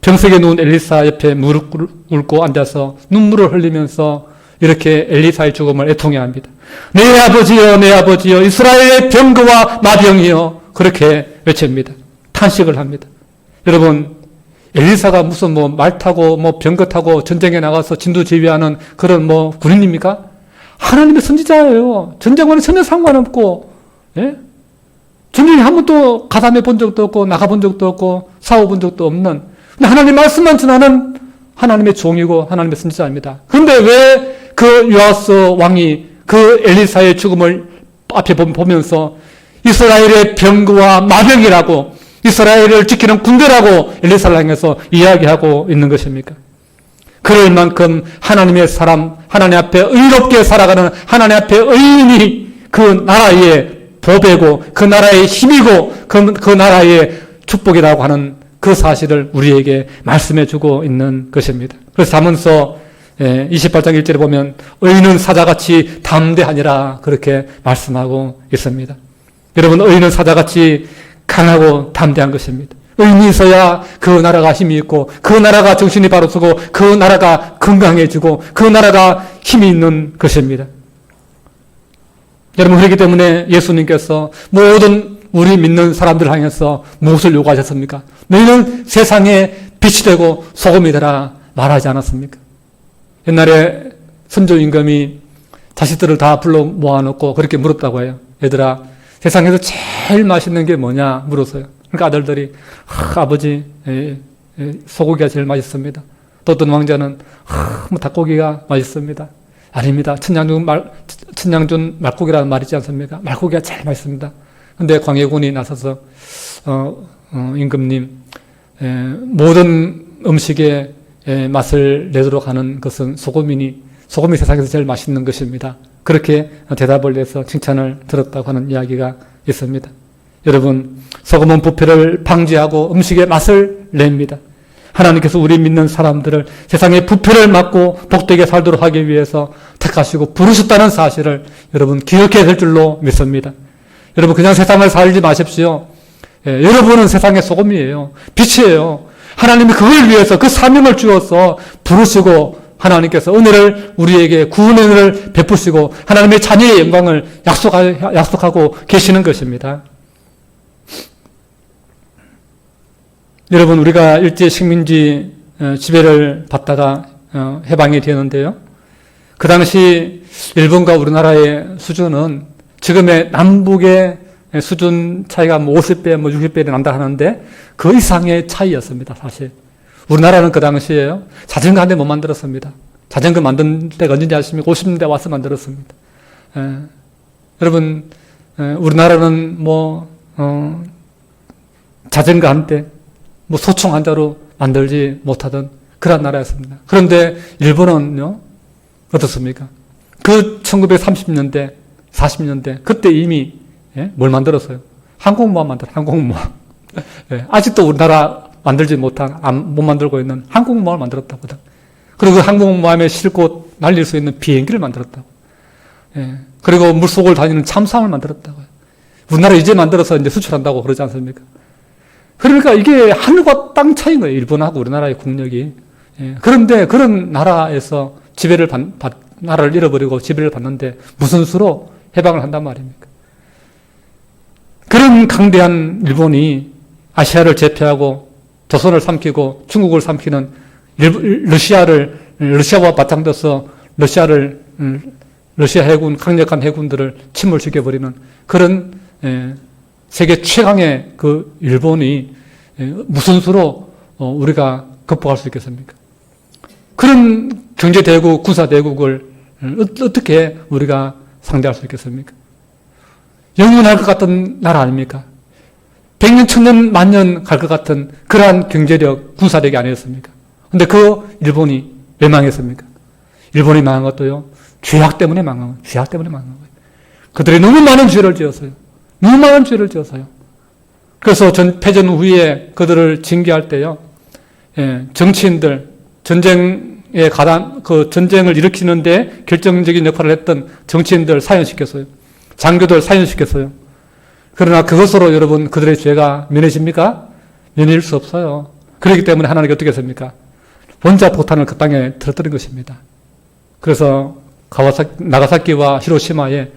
병석에 누운 엘리사 옆에 무릎 꿇고 앉아서 눈물을 흘리면서 이렇게 엘리사의 죽음을 애통해합니다. 내 아버지여, 내 아버지여, 이스라엘의 병거와 마병이여, 그렇게 외칩니다. 탄식을 합니다. 여러분, 엘리사가 무슨 말 타고 병거 타고 전쟁에 나가서 진두지휘하는 그런 군인입니까? 하나님의 선지자예요. 전쟁과는 전혀 상관없고, 예? 전쟁에 한 번도 가담해 본 적도 없고 나가본 적도 없고 싸워본 적도 없는, 근데 하나님 말씀만 전하는 하나님의 종이고 하나님의 선지자입니다. 그런데 왜 그 요아스 왕이 그 엘리사의 죽음을 앞에 보면서 이스라엘의 병거와 마병이라고, 이스라엘을 지키는 군대라고 엘리사를 향해서 이야기하고 있는 것입니까? 그럴 만큼 하나님의 사람, 하나님 앞에 의롭게 살아가는 하나님 앞에 의인이 그 나라의 보배고 그 나라의 힘이고 그 나라의 축복이라고 하는 그 사실을 우리에게 말씀해 주고 있는 것입니다. 그래서 잠언서 28장 1절에 보면 의인은 사자같이 담대하니라, 그렇게 말씀하고 있습니다. 여러분, 의인은 사자같이 강하고 담대한 것입니다. 의인이 있어야 그 나라가 힘이 있고 그 나라가 정신이 바로 서고 그 나라가 건강해지고 그 나라가 힘이 있는 것입니다. 여러분, 그렇기 때문에 예수님께서 모든 우리 믿는 사람들 향해서 무엇을 요구하셨습니까? 너희는 세상에 빛이 되고 소금이 되라 말하지 않았습니까? 옛날에 선조 임금이 자식들을 다 불러 모아놓고 그렇게 물었다고 해요. 얘들아, 세상에서 제일 맛있는 게 뭐냐 물었어요. 그러니까 아들들이 아버지, 소고기가 제일 맛있습니다. 또 어떤 왕자는 닭고기가 맛있습니다. 아닙니다. 천냥준 말고기라는 말 있지 않습니까? 말고기가 제일 맛있습니다. 근데 광해군이 나서서 임금님, 모든 음식에 맛을 내도록 하는 것은 소금이 세상에서 제일 맛있는 것입니다. 그렇게 대답을 해서 칭찬을 들었다고 하는 이야기가 있습니다. 여러분, 소금은 부패를 방지하고 음식의 맛을 냅니다. 하나님께서 우리 믿는 사람들을 세상의 부패를 막고 복되게 살도록 하기 위해서 택하시고 부르셨다는 사실을 여러분 기억해야 될 줄로 믿습니다. 여러분, 그냥 세상을 살지 마십시오. 여러분은 세상의 소금이에요. 빛이에요. 하나님이 그걸 위해서 그 사명을 주어서 부르시고 하나님께서 은혜를 우리에게 구원의 은혜를 베푸시고 하나님의 자녀의 영광을 약속하고 계시는 것입니다. 여러분, 우리가 일제 식민지 지배를 받다가 해방이 되었는데요. 그 당시 일본과 우리나라의 수준은 지금의 남북의 수준 차이가 50배, 60배를 난다 하는데 그 이상의 차이였습니다, 사실. 우리나라는 그 당시에요, 자전거 한 대 못 만들었습니다. 자전거 만든 때가 언제인지 아십니까? 50년대 와서 만들었습니다. 여러분, 우리나라는 자전거 한 대, 뭐 소총 한 자로 만들지 못하던 그런 나라였습니다. 그런데 일본은요, 어떻습니까? 그 1930년대, 40년대, 그때 이미, 예? 뭘 만들었어요? 항공모함 항공모함. 예, 아직도 우리나라 만들지 못한, 못 만들고 있는 항공모함을 만들었다거든. 그리고 그 항공모함에 싣고 날릴 수 있는 비행기를 만들었다고. 예, 그리고 물속을 다니는 참사함을 만들었다고요. 우리나라 이제 만들어서 이제 수출한다고 그러지 않습니까? 그러니까 이게 하늘과 땅 차이인 거예요. 일본하고 우리나라의 국력이. 예, 그런데 그런 나라에서 지배를 나라를 잃어버리고 지배를 받는데 무슨 수로 해방을 한단 말입니까? 그런 강대한 일본이 아시아를 제패하고 조선을 삼키고 중국을 삼키는 러시아와 맞짱떠서 러시아 해군, 강력한 해군들을 침몰시켜버리는 그런 세계 최강의 그 일본이 무슨 수로 우리가 극복할 수 있겠습니까? 그런 경제대국, 군사대국을 어떻게 우리가 상대할 수 있겠습니까? 영원할 것 같은 나라 아닙니까? 100년, 1000년, 만년 갈 것 같은 그러한 경제력, 군사력이 아니었습니까? 근데 그 일본이 왜 망했습니까? 일본이 망한 것도요, 죄악 때문에 망한 거예요. 죄악 때문에 망한 거예요. 그들이 너무 많은 죄를 지었어요. 너무 많은 죄를 지었어요. 그래서 패전 후에 그들을 징계할 때요, 정치인들, 전쟁을 일으키는데 결정적인 역할을 했던 정치인들 사형시켰어요. 장교들 사형시켰어요. 그러나 그것으로 여러분 그들의 죄가 면해집니까? 면해질 수 없어요. 그렇기 때문에 하나님이 어떻게 했습니까? 원자폭탄을 그 땅에 터뜨린 것입니다. 그래서 나가사키와 히로시마에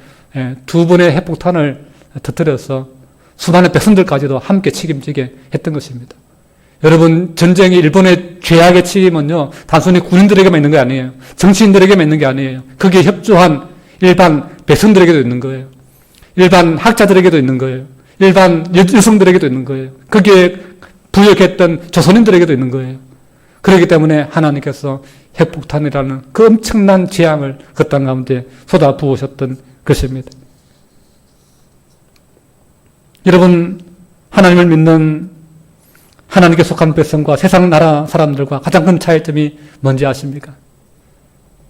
두 번의 핵폭탄을 터뜨려서 수많은 백성들까지도 함께 책임지게 했던 것입니다. 여러분, 전쟁이 일본의 죄악의 책임은요, 단순히 군인들에게만 있는 게 아니에요. 정치인들에게만 있는 게 아니에요. 거기에 협조한 일반 백성들에게도 있는 거예요. 일반 학자들에게도 있는 거예요. 일반 여성들에게도 있는 거예요. 거기에 부역했던 조선인들에게도 있는 거예요. 그렇기 때문에 하나님께서 핵폭탄이라는 그 엄청난 재앙을 그 땅 가운데 쏟아 부으셨던 것입니다. 여러분, 하나님을 믿는 하나님께 속한 백성과 세상 나라 사람들과 가장 큰 차이점이 뭔지 아십니까?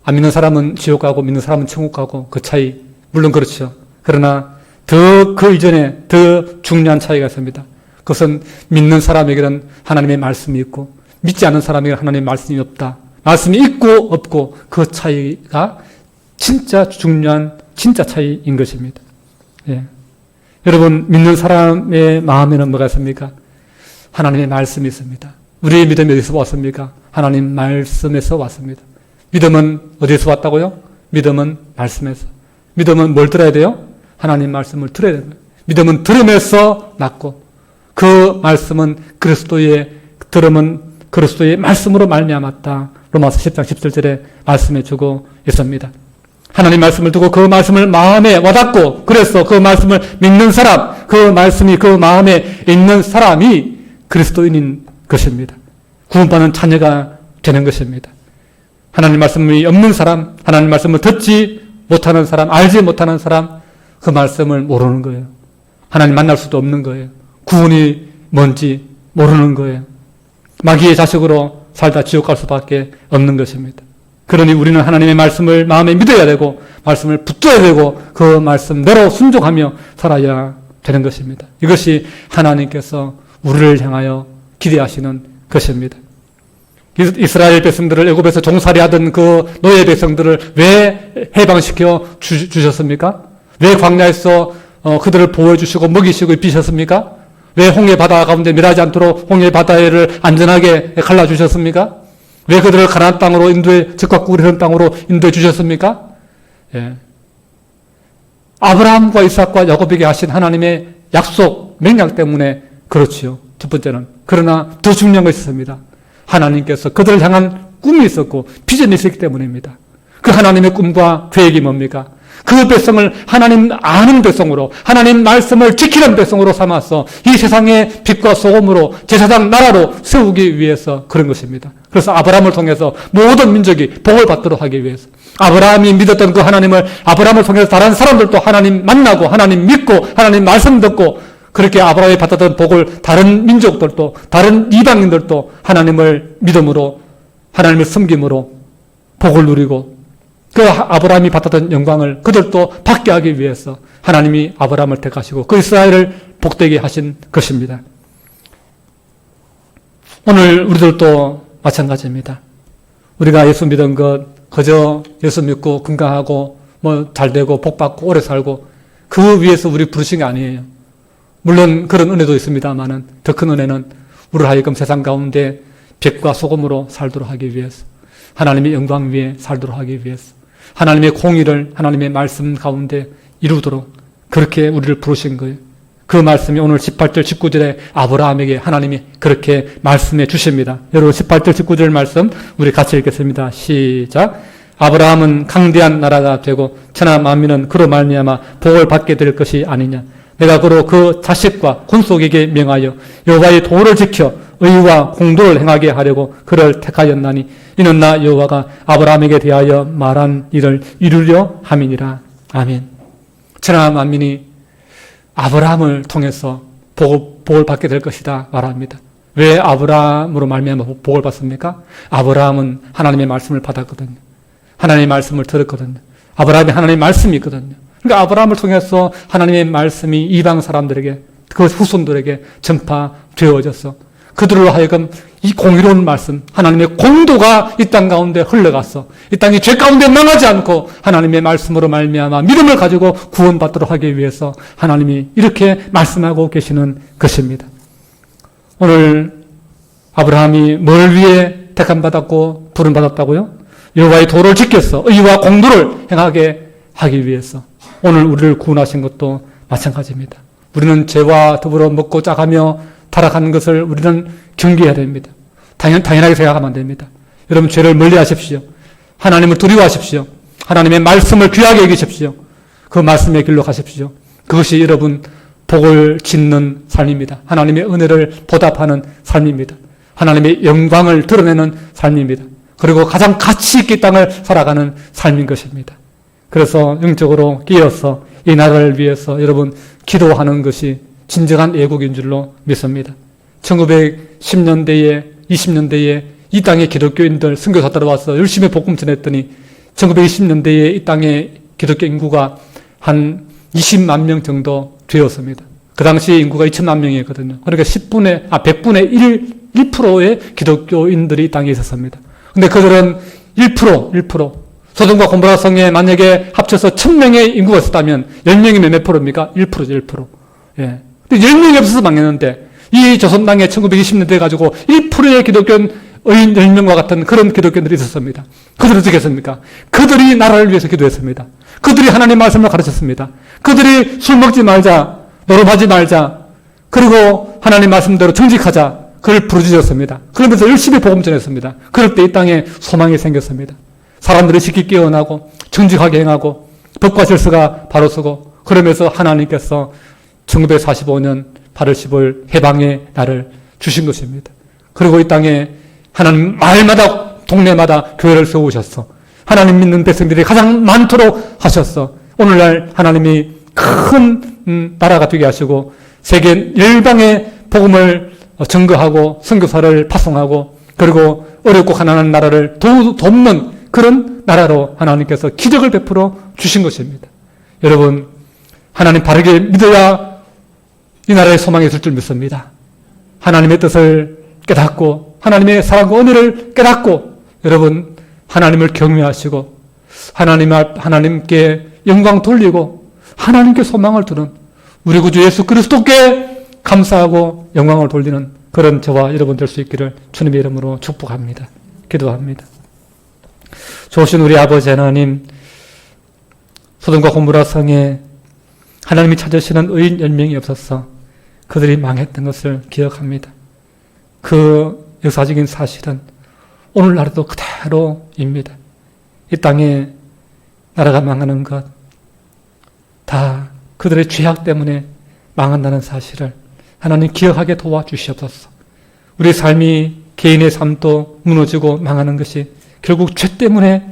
안 믿는 사람은 지옥 가고 믿는 사람은 천국 가고 그 차이, 물론 그렇죠. 그러나 그 이전에 더 중요한 차이가 있습니다. 그것은 믿는 사람에게는 하나님의 말씀이 있고 믿지 않는 사람에게는 하나님의 말씀이 없다. 말씀이 있고 없고 그 차이가 진짜 중요한 진짜 차이인 것입니다. 예. 여러분, 믿는 사람의 마음에는 뭐가 있습니까? 하나님의 말씀이 있습니다. 우리의 믿음이 어디서 왔습니까? 하나님 말씀에서 왔습니다. 믿음은 어디서 왔다고요? 믿음은 말씀에서. 믿음은 뭘 들어야 돼요? 하나님 말씀을 들어야 돼요. 믿음은 들음에서 났고 그 말씀은 들음은 그리스도의 말씀으로 말미암았다. 로마서 10장 17절에 말씀해 주고 있습니다. 하나님 말씀을 두고 그 말씀을 마음에 와닿고 그래서 그 말씀을 믿는 사람, 그 말씀이 그 마음에 있는 사람이 그리스도인인 것입니다. 구원받는 자녀가 되는 것입니다. 하나님 말씀이 없는 사람, 하나님 말씀을 듣지 못하는 사람, 알지 못하는 사람, 그 말씀을 모르는 거예요. 하나님 만날 수도 없는 거예요. 구원이 뭔지 모르는 거예요. 마귀의 자식으로 살다 지옥 갈 수밖에 없는 것입니다. 그러니 우리는 하나님의 말씀을 마음에 믿어야 되고 말씀을 붙들어야 되고 그 말씀대로 순종하며 살아야 되는 것입니다. 이것이 하나님께서 우리를 향하여 기대하시는 것입니다. 이스라엘 백성들을 애굽에서 종살이하던 그 노예 백성들을 왜 해방시켜 주셨습니까? 왜 광야에서 그들을 보호해 주시고 먹이시고 입히셨습니까? 왜 홍해 바다 가운데 멸하지 않도록 홍해 바다를 안전하게 갈라주셨습니까? 왜 그들을 가나안 땅으로 적과 꿀이 흐르는 땅으로 인도해 주셨습니까? 예. 아브라함과 이삭과 야곱에게 하신 하나님의 약속, 맹약 때문에 그렇지요. 첫 번째는. 그러나 더 중요한 것이 있습니다. 하나님께서 그들을 향한 꿈이 있었고 비전이 있었기 때문입니다. 그 하나님의 꿈과 계획이 뭡니까? 그 백성을 하나님 아는 백성으로, 하나님 말씀을 지키는 백성으로 삼아서 이 세상의 빛과 소금으로 제사장 나라로 세우기 위해서 그런 것입니다. 그래서 아브라함을 통해서 모든 민족이 복을 받도록 하기 위해서, 아브라함이 믿었던 그 하나님을 아브라함을 통해서 다른 사람들도 하나님 만나고 하나님 믿고 하나님 말씀 듣고 그렇게 아브라함이 받았던 복을 다른 민족들도, 다른 이방인들도 하나님을 믿음으로, 하나님을 섬김으로 복을 누리고, 그 아브라함이 받았던 영광을 그들도 받게 하기 위해서 하나님이 아브라함을 택하시고 그 이스라엘을 복되게 하신 것입니다. 오늘 우리들도 마찬가지입니다. 우리가 예수 믿은 것, 그저 예수 믿고 건강하고 뭐 잘되고 복받고 오래 살고 그 위해서 우리 부르신 게 아니에요. 물론 그런 은혜도 있습니다만은 더 큰 은혜는 우리를 하여금 세상 가운데 빛과 소금으로 살도록 하기 위해서, 하나님의 영광 위에 살도록 하기 위해서, 하나님의 공의를 하나님의 말씀 가운데 이루도록 그렇게 우리를 부르신 거예요. 그 말씀이 오늘 18절 19절에 아브라함에게 하나님이 그렇게 말씀해 주십니다. 여러분 18절 19절 말씀 우리 같이 읽겠습니다. 시작. 아브라함은 강대한 나라가 되고 천하 만민은 그로 말미암아 복을 받게 될 것이 아니냐. 내가 그로 그 자식과 혼속에게 명하여 여호와의 도를 지켜 의와 공도를 행하게 하려고 그를 택하였나니 이는 나 여호와가 아브라함에게 대하여 말한 일을 이루려 함이니라. 아멘. 천하 만민이 아브라함을 통해서 복을 받게 될 것이다 말합니다. 왜 아브라함으로 말미암아 복을 받습니까? 아브라함은 하나님의 말씀을 받았거든요. 하나님의 말씀을 들었거든요. 아브라함이 하나님의 말씀이 있거든요. 그러니까 아브라함을 통해서 하나님의 말씀이 이방 사람들에게, 그 후손들에게 전파되어져서 그들로 하여금 이 공의로운 말씀, 하나님의 공도가 이 땅 가운데 흘러가서 이 땅이 죄 가운데 망하지 않고 하나님의 말씀으로 말미암아 믿음을 가지고 구원받도록 하기 위해서 하나님이 이렇게 말씀하고 계시는 것입니다. 오늘 아브라함이 뭘 위해 택함받았고 부름받았다고요? 여호와의 도를 지켜서 의와 공도를 행하게 하기 위해서 오늘 우리를 구원하신 것도 마찬가지입니다. 우리는 죄와 더불어 먹고 짜가며 타락하는 것을 우리는 경계해야 됩니다. 당연하게 생각하면 안 됩니다. 여러분 죄를 멀리 하십시오. 하나님을 두려워하십시오. 하나님의 말씀을 귀하게 여기십시오. 그 말씀의 길로 가십시오. 그것이 여러분 복을 짓는 삶입니다. 하나님의 은혜를 보답하는 삶입니다. 하나님의 영광을 드러내는 삶입니다. 그리고 가장 가치 있게 땅을 살아가는 삶인 것입니다. 그래서 영적으로 끼어서 이 나라를 위해서 여러분 기도하는 것이 진정한 애국인 줄로 믿습니다. 1910년대에 20년대에 이 땅의 기독교인들 선교사 들어와서 열심히 복음 전했더니 1920년대에 이 땅의 기독교 인구가 한 20만 명 정도 되었습니다. 그 당시 인구가 2천만 명이었거든요. 그러니까 100분의 1%의 기독교인들이 이 땅에 있었습니다. 근데 그들은 1%, 소돔과 고모라 성에 만약에 합쳐서 1000명의 인구가 있었다면 10명이면 몇 프로입니까? 1%죠, 1%. 예. 근데 10명이 없어서 망했는데 이 조선 땅에 1920년대 가지고 1%의 기독교인 의인 10명과 같은 그런 기독교인들이 있었습니다. 그들은 어떻게 했습니까? 그들이 나라를 위해서 기도했습니다. 그들이 하나님의 말씀을 가르쳤습니다. 그들이 술 먹지 말자, 노름하지 말자, 그리고 하나님 말씀대로 정직하자, 그를 부르짖었습니다. 그러면서 열심히 복음 전했습니다. 그럴 때 이 땅에 소망이 생겼습니다. 사람들이 쉽게 깨어나고 정직하게 행하고 법과 질서가 바로 서고 그러면서 하나님께서 1945년 8월 15일 해방의 날을 주신 것입니다. 그리고 이 땅에 하나님 마을마다 동네마다 교회를 세우셔서 하나님 믿는 백성들이 가장 많도록 하셔서 오늘날 하나님이 큰 나라가 되게 하시고 세계 열방의 복음을 증거하고 선교사를 파송하고 그리고 어렵고 가난한 나라를 돕는 그런 나라로 하나님께서 기적을 베풀어 주신 것입니다. 여러분 하나님 바르게 믿어야 이 나라에 소망이 있을 줄 믿습니다. 하나님의 뜻을 깨닫고 하나님의 사랑과 은혜를 깨닫고 여러분 하나님을 경외하시고 하나님께 영광 돌리고 하나님께 소망을 두는 우리 구주 예수 그리스도께 감사하고 영광을 돌리는 그런 저와 여러분 될 수 있기를 주님의 이름으로 축복합니다. 기도합니다. 좋으신 우리 아버지 하나님, 소돔과 고모라 성에 하나님이 찾으시는 의인 10명이 없어서 그들이 망했던 것을 기억합니다. 그 역사적인 사실은 오늘날도 그대로입니다. 이 땅에 나라가 망하는 것, 다 그들의 죄악 때문에 망한다는 사실을 하나님 기억하게 도와주시옵소서. 우리 삶이 개인의 삶도 무너지고 망하는 것이 결국 죄 때문에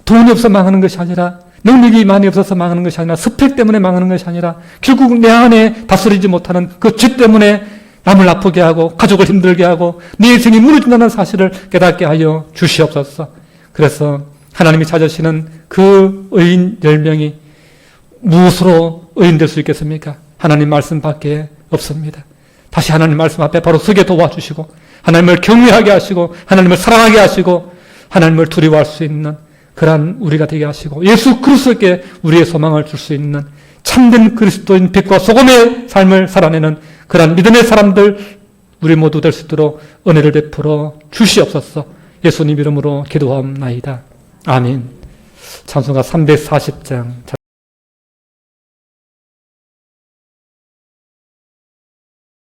돈이 없어 망하는 것이 아니라 능력이 많이 없어서 망하는 것이 아니라 스펙 때문에 망하는 것이 아니라 결국 내 안에 다스리지 못하는 그 죄 때문에 남을 아프게 하고 가족을 힘들게 하고 내 인생이 무너진다는 사실을 깨닫게 하여 주시옵소서. 그래서 하나님이 찾으시는 그 의인 10명이 무엇으로 의인 될 수 있겠습니까? 하나님 말씀밖에 없습니다. 다시 하나님 말씀 앞에 바로 서게 도와주시고 하나님을 경외하게 하시고 하나님을 사랑하게 하시고 하나님을 두려워할 수 있는 그러한 우리가 되게 하시고 예수 그리스도께 우리의 소망을 줄 수 있는 참된 그리스도인 빛과 소금의 삶을 살아내는 그러한 믿음의 사람들 우리 모두 될 수 있도록 은혜를 베풀어 주시옵소서. 예수님 이름으로 기도하옵나이다. 아멘. 찬송가 340장